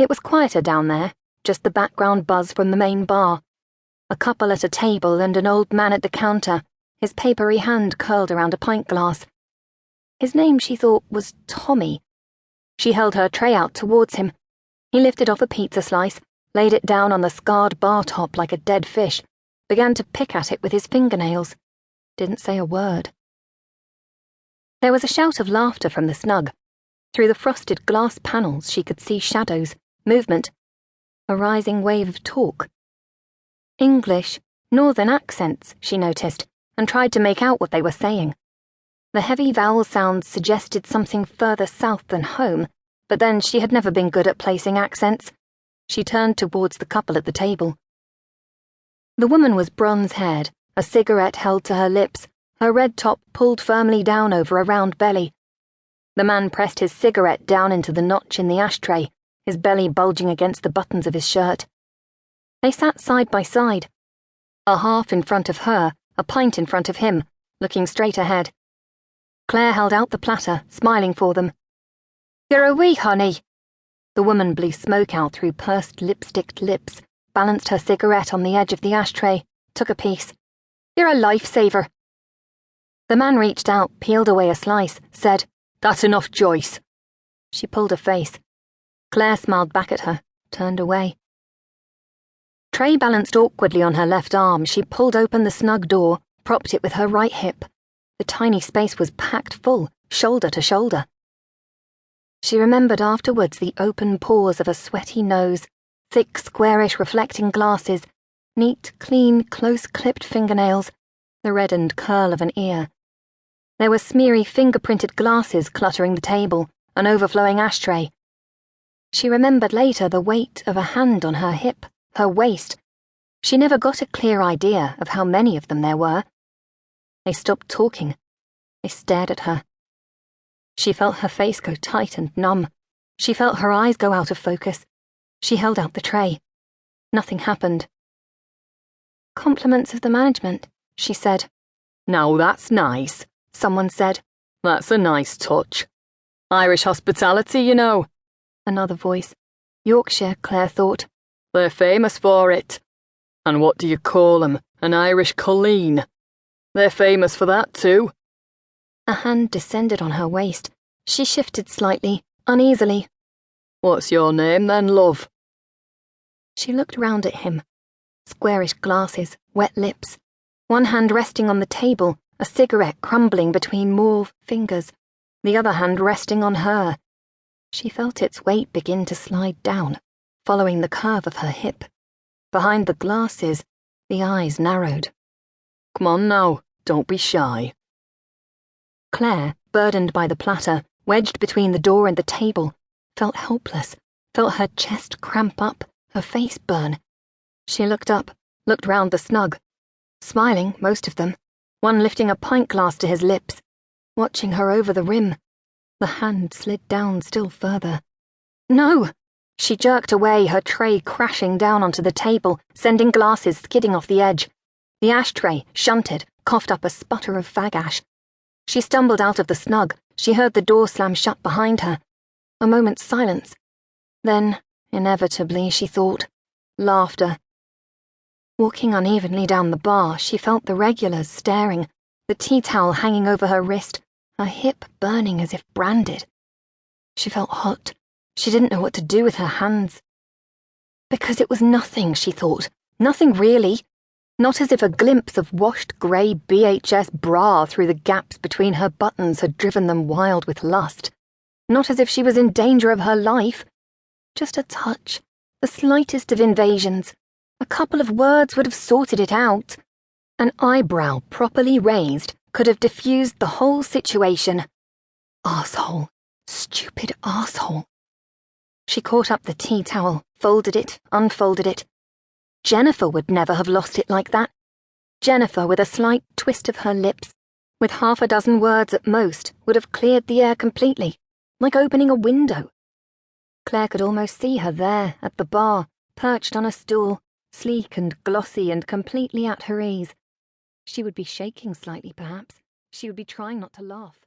It was quieter down there, just the background buzz from the main bar. A couple at a table and an old man at the counter, his papery hand curled around a pint glass. His name, she thought, was Tommy. She held her tray out towards him. He lifted off a pizza slice, laid it down on the scarred bar top like a dead fish, began to pick at it with his fingernails. Didn't say a word. There was a shout of laughter from the snug. Through the frosted glass panels she could see shadows, movement, a rising wave of talk. English, northern accents, she noticed, and tried to make out what they were saying. The heavy vowel sounds suggested something further south than home, but then she had never been good at placing accents. She turned towards the couple at the table. The woman was bronze-haired, a cigarette held to her lips, her red top pulled firmly down over a round belly. The man pressed his cigarette down into the notch in the ashtray, his belly bulging against the buttons of his shirt. They sat side by side, a half in front of her, a pint in front of him, looking straight ahead. Claire held out the platter, smiling for them. "You're a wee honey." The woman blew smoke out through pursed lipsticked lips, balanced her cigarette on the edge of the ashtray, took a piece. "You're a lifesaver." The man reached out, peeled away a slice, said, "That's enough, Joyce." She pulled a face. Claire smiled back at her, turned away. Tray balanced awkwardly on her left arm, she pulled open the snug door, propped it with her right hip. The tiny space was packed full, shoulder to shoulder. She remembered afterwards the open pores of a sweaty nose, thick, squarish reflecting glasses, neat, clean, close-clipped fingernails, the reddened curl of an ear. There were smeary fingerprinted glasses cluttering the table, an overflowing ashtray. She remembered later the weight of a hand on her hip, her waist. She never got a clear idea of how many of them there were. They stopped talking. They stared at her. She felt her face go tight and numb. She felt her eyes go out of focus. She held out the tray. Nothing happened. "Compliments of the management," she said. "Now that's nice," someone said. "That's a nice touch. Irish hospitality, you know." Another voice. Yorkshire, Claire thought. "They're famous for it. And what do you call 'em? An Irish colleen. They're famous for that too." A hand descended on her waist. She shifted slightly, uneasily. "What's your name then, love?" She looked round at him. Squarish glasses, wet lips. One hand resting on the table, a cigarette crumbling between mauve fingers, the other hand resting on her. She felt its weight begin to slide down, following the curve of her hip. Behind the glasses, the eyes narrowed. "Come on now, don't be shy." Claire, burdened by the platter, wedged between the door and the table, felt helpless, felt her chest cramp up, her face burn. She looked up, looked round the snug. Smiling, most of them, one lifting a pint glass to his lips, watching her over the rim. The hand slid down still further. "No!" She jerked away, her tray crashing down onto the table, sending glasses skidding off the edge. The ashtray, shunted, coughed up a sputter of fag ash. She stumbled out of the snug. She heard the door slam shut behind her. A moment's silence. Then, inevitably, she thought, laughter. Walking unevenly down the bar, she felt the regulars staring, the tea towel hanging over her wrist, her hip burning as if branded. She felt hot. She didn't know what to do with her hands. Because it was nothing, she thought. Nothing really. Not as if a glimpse of washed grey BHS bra through the gaps between her buttons had driven them wild with lust. Not as if she was in danger of her life. Just a touch, the slightest of invasions. A couple of words would have sorted it out. An eyebrow properly raised could have diffused the whole situation. Arsehole. Stupid arsehole. She caught up the tea towel, folded it, unfolded it. Jennifer would never have lost it like that. Jennifer, with a slight twist of her lips, with half a dozen words at most, would have cleared the air completely, like opening a window. Claire could almost see her there, at the bar, perched on a stool, sleek and glossy and completely at her ease. She would be shaking slightly, perhaps. She would be trying not to laugh.